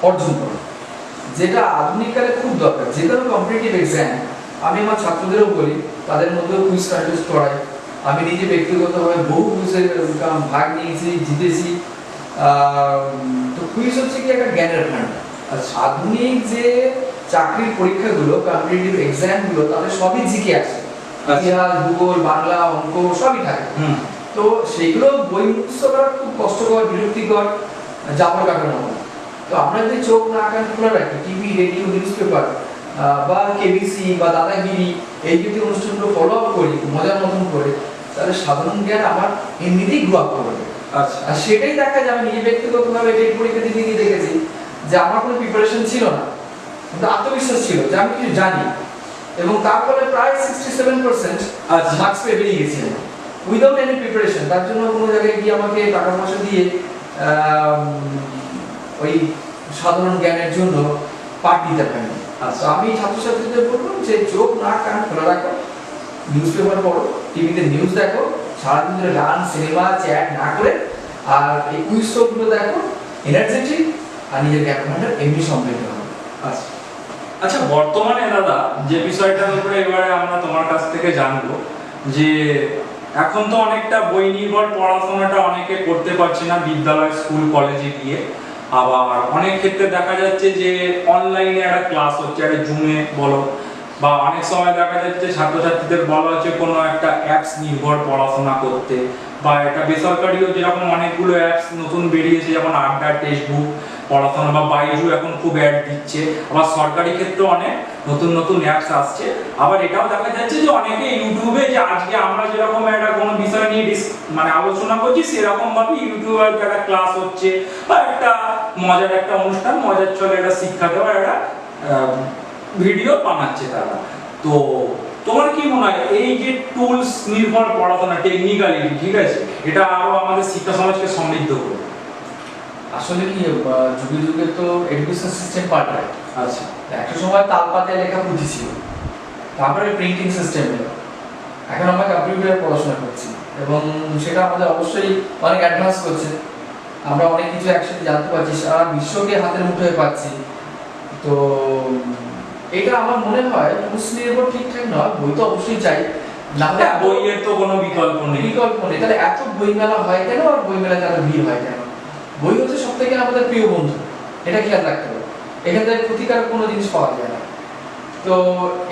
অর্জন করা, যেটা আধুনিক কালে খুব দরকার। যে কোনো কম্পিটিটিভ এক্সাম আমি আমার ছাত্রদেরও বলি, তাদের মধ্যেও কুইজ কন্টেস্ট করাই। আমি নিজে ব্যক্তিগতভাবে বহু কুইজের ভাগ নিয়েছি, জিতেছি। তো কুইজ হচ্ছে কি একটা জ্ঞানের ভান্ডার। আচ্ছা, আধুনিক যে চাকরির পরীক্ষাগুলো, কম্পিটিটিভ এক্সামগুলো, তাদের সবই জিকে আছে। ইতিহাস, ভূগোল, বাংলা, অঙ্ক সবই থাকে। তো সেইগুলো বই মুখস্থ করা খুব কষ্টকর, বিরক্তিকর, জাবর কাটানো হয়। তো আমরা যদি চোখ না কান খোলা রাখি, টিভি, রেডিও, নিউজ পেপার বা কেবিসি বা দাদাগিরি এই জাতীয় অনুষ্ঠানগুলো ফলো আপ করি মজার মতন করে, তাহলে সাধারণ জ্ঞান আমার এমনিতেই গ্রো আপ করবে। আচ্ছা, আর সেটাই দেখা যায়। আমি নিজে ব্যক্তিগতভাবে টেট পরীক্ষা দিতে গিয়ে দেখেছি যে আমার কোনো প্রিপারেশন ছিল না, কিন্তু আত্মবিশ্বাস ছিল যে আমি কিছু জানি, এবং তারপরে প্রায় 67% মার্কস পেয়ে বেরিয়ে গেছি উইদাউট এনি প্রিপারেশন। তার জন্য কোনো জায়গায় গিয়ে আমাকে টাকা পয়সা দিয়ে ওই সাধারণ জ্ঞানের জন্য পাঠ দিতে পারিনি। তো আমি ছাত্রছাত্রীদের বলবো যে চোখ নাক কান খোলা রাখো, নিউজ পেপার পড়ো, টিভিতে নিউজ দেখো, সারাদিন ধরে গান, সিনেমা, চ্যাট না করে, আর এই কুইজ শোগুলো দেখো, এনার্জেটিক, আর নিজের জ্ঞান ভান্ডার এমনি সমৃদ্ধ হবে। আচ্ছা। আচ্ছা, বর্তমানে দাদা যে বিষয়টার উপরে এবারে আমরা তোমার কাছ থেকে জানবো যে এখন তো অনেকটা বই নির্ভর পড়াশোনাটা অনেকে করতে পারছে না বিদ্যালয়, স্কুল, কলেজে গিয়ে। আবার অনেক ক্ষেত্রে দেখা যাচ্ছে যে অনলাইনে একটা ক্লাস হচ্ছে, একটা জুমে বলো, বা অনেক সময় দেখা যাচ্ছে ছাত্রছাত্রীদের বলা হচ্ছে কোনো একটা অ্যাপস নির্ভর পড়াশোনা করতে, বা এটা বেসরকারিও যেরকম অনেকগুলো অ্যাপস নতুন বেরিয়েছে, যেমন আড্ডা, টেক্সটবুক পড়াশোনা, বা বাইজু এখন খুব অ্যাড দিচ্ছে। আবার সরকারি ক্ষেত্রে অনেক নতুন নতুন অ্যাপস আসছে। আবার এটাও দেখা যাচ্ছে যে অনেকে ইউটিউবে, যে আজকে আমরা যেরকম একটা কোনো বিষয় নিয়ে মানে আলোচনা করছি, সেরকম ভাবে ইউটিউবে একটা ক্লাস হচ্ছে, বা একটা মজার একটা অনুষ্ঠান, মজার চলে একটা শিক্ষা দেওয়ার একটা ভিডিও বানাচ্ছে তারা। তো তোমার কি মনে হয় এই যে টুলস নির্ভর পড়াশোনা, টেকনিক্যালিটি, ঠিক আছে, এটা আরো আমাদের শিক্ষা সমাজকে সমৃদ্ধ করবে? আসলে কি যুগে যুগে তো এডুকেশন সিস্টেম পাল্টায়। আচ্ছা, একটা সময় তালপাতায় লেখা পুঁথি ছিল, তারপরে প্রিন্টিং সিস্টেম এলো, এখন আমরা কম্পিউটারে পড়াশোনা করছি, এবং সেটা আমাদের অবশ্যই অনেক অ্যাডভান্স করছে। আমরা অনেক কিছু একসাথে জানতে পারছি, সারা বিশ্বকে হাতের মুঠোয় পাচ্ছি। তো এটা আমার মনে হয় টুলস নির্ভর ঠিকঠাক নয়। বই তো অবশ্যই চাই, না হলে বইয়ের তো কোনো বিকল্প নেই। তাহলে এত বইমেলা হয় কেন, আর বইমেলাতে এত ভিড় হয় কেন? বই হচ্ছে সব থেকে আমাদের প্রিয় বন্ধু, এটা খেয়াল রাখতে হবে। এখান থেকে ক্ষতিকারক কোনো জিনিস পাওয়া যায় না। তো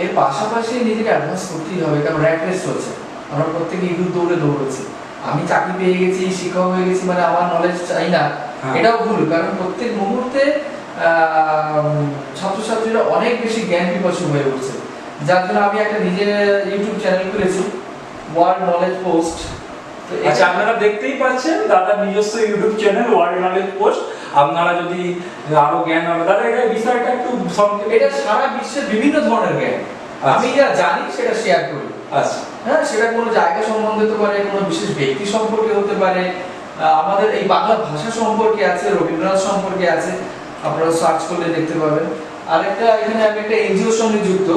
এর পাশাপাশি নিজেকে অ্যাডভান্স করতেই হবে, কারণ র্যাট রেস চলছে। আমরা প্রত্যেকে ইঁদুর দৌড়ে দৌড়েছি। আমি চাকরি পেয়ে গেছি, শিক্ষক হয়ে গেছি মানে আমার নলেজ চাই না, এটাও ভুল। কারণ প্রত্যেক মুহূর্তে ছাত্রছাত্রীরা অনেক বেশি জ্ঞান পিপাসু হয়ে উঠছে, যার জন্য আমি একটা নিজের ইউটিউব চ্যানেল খুলেছি, ওয়ার্ল্ড নলেজ পোস্ট। আচ্ছা, আপনারা দেখতেই পাচ্ছেন দাদার নিজস্ব YouTube channel world knowledge post. আপনারা যদি আরো জ্ঞান হবে, দাদা এটা বিষয়টা একটু সংক্ষেপে। এটা সারা বিশ্বের বিভিন্ন ধরনের জ্ঞান আমি যা জানি সেটা শেয়ার করি। আচ্ছা, হ্যাঁ, সেটা কোনো জায়গা সম্বন্ধে হতে পারে, কোনো বিশেষ ব্যক্তি সম্পর্কে হতে পারে, আমাদের এই বাংলা ভাষা সম্পর্কে আছে, রবীন্দ্রনাথ সম্পর্কে আছে, আপনারা সার্চ করলে দেখতে পাবেন। আরেকটা, এখানে আমি একটা এনজিওর সঙ্গে যুক্ত,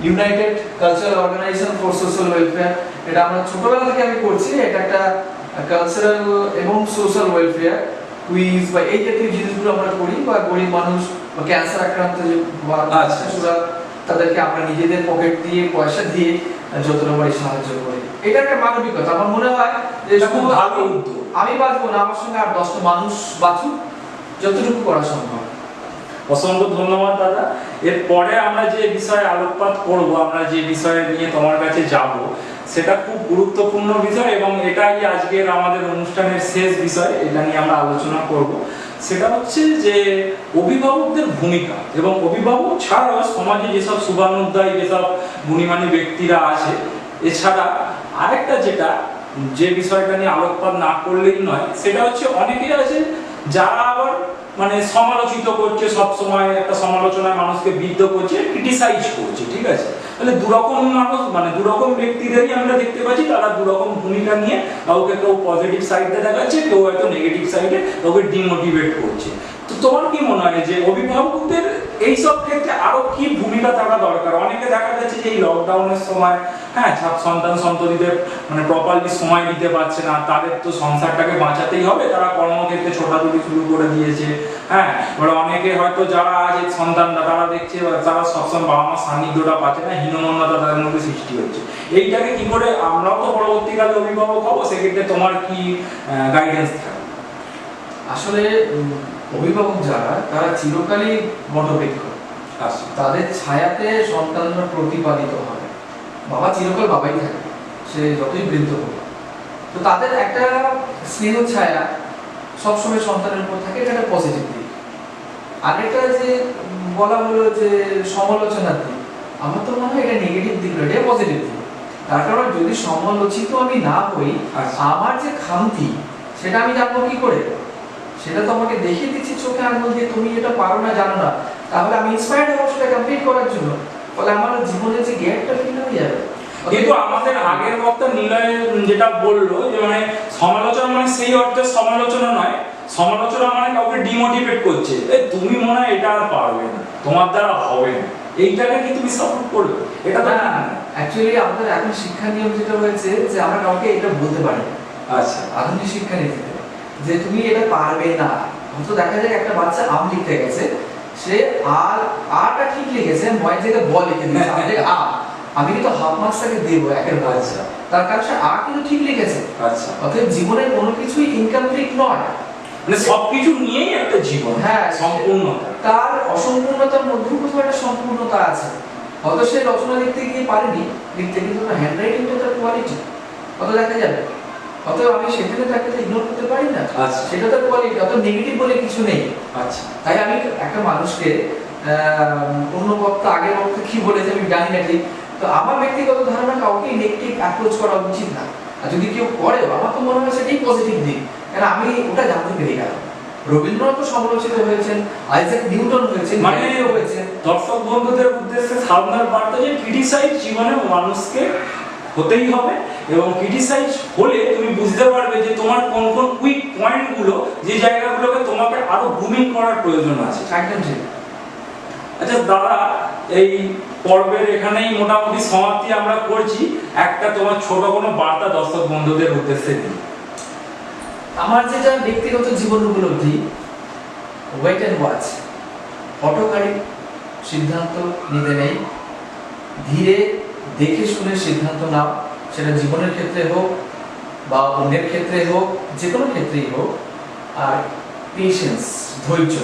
united cultural organization for social welfare. এটা আমরা ছোটবেলা থেকে আমি করছি। এটা একটা কালচারাল এবং সোশ্যাল ওয়েলফেয়ার, কুইজ বা এই জাতীয় জিনিসগুলো আমরা করি। বা গরিব মানুষ বা ক্যান্সার আক্রান্ত যে বাচ্চারা, তাদেরকে আমরা নিজেদের পকেট দিয়ে, পয়সা দিয়ে যতটা পারি সাহায্য করি। এটা একটা মানবিকতা। আমার মনে হয় যে শুধু আমি বাঁচবো না, আমার সঙ্গে আর 10টা মানুষ বাঁচুক, যতটুকু করা সম্ভব। অসংখ্য ধন্যবাদ দাদা। এরপরে আমরা যে বিষয়ে আলোকপাত করব, আমরা যে বিষয়ে নিয়ে তোমার কাছে যাব, সেটা খুব গুরুত্বপূর্ণ বিষয় এবং এটাই আজকের আমাদের অনুষ্ঠানের শেষ বিষয়, এটা নিয়ে আমরা আলোচনা করব। সেটা হচ্ছে যে অভিভাবকদের ভূমিকা, এবং অভিভাবক ছাড়াও সমাজে যেসব শুভানুধ্যায়ী যেসব গুণীমানী ব্যক্তিরা আছে, এছাড়া আরেকটা যে বিষয়টা নিয়ে আলোকপাত না করলেই নয়, সেটা হচ্ছে অনেকেই আছে যারা আবার মানে সমালোচিত করছে, সব সময় একটা সমালোচনায় মানুষকে বিদ্ধ করছে, ক্রিটিসাইজ করছে, ঠিক আছে? তাহলে দুরকম মানুষ মানে দুরকম ব্যক্তিদেরই আমরা দেখতে পাচ্ছি, তারা দুরকম ভূমিকা নিয়ে কাউকে কেউ পজিটিভ সাইডে দেখাচ্ছে, কেউ হয়তো নেগেটিভ সাইডে কাউকে ডিমোটিভেট করছে। তো তোমার কি মনে হয় যে অভিভাবকদের এইসব ক্ষেত্রে আরো কি ভূমিকা থাকা দরকার? অনেকে দেখা যাচ্ছে যে এই লকডাউনের সময় সন্তান সন্ততিদের মানে প্রপারলি সময় দিতে পারছে না, তাদের তো সংসারটাকে বাঁচাতেই হবে, তারা কর্মক্ষেত্রে ছোটাছুটি শুরু করে দিয়েছে। এবার অনেকে হয়তো যারা আছে সন্তানরা, তারা দেখছে তারা সবসময় বাবা মার সান্নিধ্যটা পাচ্ছে না, হীনমন্যতা তাদের মধ্যে সৃষ্টি হচ্ছে। এইটাকে কি করে, আমরাও তো পরবর্তীকালে অভিভাবক হবো, সেক্ষেত্রে তোমার কি গাইডেন্স থাকবে? আসলে অভিভাবক যারা, তারা চিরকালই বটবৃক্ষ, তাদের ছায়াতে সন্তানরা প্রতিপালিত হয়। বাবা চিরকাল বাবাই থাকে, সে যতই বৃদ্ধ হোক। তো তাদের একটা স্নেহ ছায়া সবসময় সন্তানের উপর থাকে, এটা একটা পজিটিভ দিক। আরেকটা যে বলা হলো যে সমালোচনার দিক, আমার তো মনে হয় এটা নেগেটিভ দিক নয়, এটা পজিটিভ দিক। তার কারণ যদি সমালোচিত আমি না হই, আমার যে খামতি সেটা আমি জানবো কি করে? সেটা তো আমাকে দেখিয়ে দিচ্ছি চোখে আঙুল দিয়ে, তুমি এটা পারো না, জানো না, তাহলে আমি ইন্সপায়ার্ড হবো সেটা কমপ্লিট করার জন্য। ফলে আমার জীবনে যে গ্যাপটা ফিল হয়ে যাবে। কিন্তু আমাদের আগের বক্তা নিলয় যেটা বললো যে মানে সমালোচনা মানে সেই অর্থে সমালোচনা নয়, সমালোচনা মানে কাউকে ডিমোটিভেট করছে, তুমি মনে হয় এটা আর পারবে না, তোমার দ্বারা হবে না, এইটাকে কি তুমি সাপোর্ট করবে? এটা তো না। অ্যাকচুয়ালি আমাদের এখন শিক্ষা নিয়ম যেটা হয়েছে যে আমরা কাউকে এটা বলতে পারি না। আচ্ছা, আধুনিক শিক্ষা নীতিতে যে তুমি এটা পারবে না। হয়তো দেখা যায় একটা বাচ্চা আম লিখতে গেছে, সে আটা ঠিক লিখেছে, ময় জায়গায় ব লিখে দিয়েছে, আমি আ, আমি কিন্তু হাফ মার্কস তাকে দেবো একের পর। আচ্ছা, তার কারণ সে আ কিন্তু ঠিক লিখেছে। আচ্ছা, অতএব জীবনের কোনো কিছুই ইনকমপ্লিট নয়, মানে সবকিছু নিয়েই একটা জীবন, হ্যাঁ, সম্পূর্ণতা। তার অসম্পূর্ণতার মধ্যেও কোথাও একটা সম্পূর্ণতা আছে। হয়তো সে রচনা লিখতে গিয়ে পারেনি লিখতে, কিন্তু তার হ্যান্ডরাইটিংটা তার কোয়ালিটি কত দেখা যাবে। অতএব আমি সেখানে তাকে ইগনোর করতে পারি না, সেটা তার কোয়ালিটি, অত নেগেটিভ বলে কিছু নেই। আচ্ছা, তাই আমি একটা মানুষকে অন্য বক্তা আগের বক্তা কি বলেছে আমি জানি না ঠিক, তো আমার ব্যক্তিগত ধারণা কাউকে নেগেটিভ অ্যাপ্রোচ করা উচিত না। আর যদি কেউ করে, আমার তো মনে হয় সেটাই পজিটিভ দিক, কারণ আমি ওটা জানতে পেরে গেলাম। রবীন্দ্রনাথ সমালোচিত হয়েছেন, আইজ্যাক নিউটন হয়েছেন, মানে হয়েছেন। দর্শক বন্ধুদের উদ্দেশ্যে সাবধান বার্তা যে ক্রিটিসাইজ জীবনে মানুষকে হতেই হবে, এবং ক্রিটিসাইজ হলে তুমি বুঝতে পারবে যে তোমার কোন কোন উইক পয়েন্টগুলো, যে জায়গাগুলোকে তোমাকে আরো গ্রুমিং করার প্রয়োজন আছে। একদম ঠিক। আচ্ছা দাদা, এই পর্বের এখানেই মোটামুটি সমাপ্তি আমরা করছি। একটা তোমার ছোট কোনো বার্তা দর্শক বন্ধুদের উদ্দেশ্যে দিই। আমার যেটা ব্যক্তিগত জীবন উপলব্ধি, ওয়েট অ্যান্ড ওয়াচ, হঠকারী সিদ্ধান্ত নিতে নেই, ধীরে দেখে শুনে সিদ্ধান্ত নাও, সেটা জীবনের ক্ষেত্রে হোক বা অন্যের ক্ষেত্রে হোক, যে কোনো ক্ষেত্রেই হোক। আর পেশেন্স, ধৈর্য,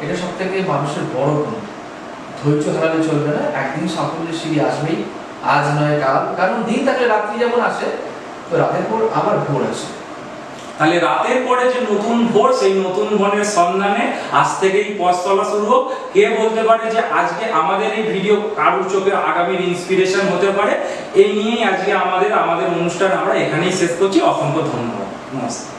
এটা সব থেকে মানুষের বড় গুণ। ধৈর্য হারালে চলবে না, একদিন সাফল্যের সিঁড়ি আসবেই, আজ নয় কাল। কারণ দিন থাকলে রাত্রি যেমন আসে, তো রাতের পর আবার ভোর আসে। তাহলে রাতের পরে যে নতুন ভোর, সেই নতুন ভোরের সন্ধানে আজ থেকেই পথ চলা শুরু হোক। কে বলতে পারে যে আজকে আমাদের এই ভিডিও কারোর চোখে আগামীর ইন্সপিরেশন হতে পারে। এই নিয়েই আজকে আমাদের অনুষ্ঠান আমরা এখানেই শেষ করছি। অসংখ্য ধন্যবাদ, নমস্কার।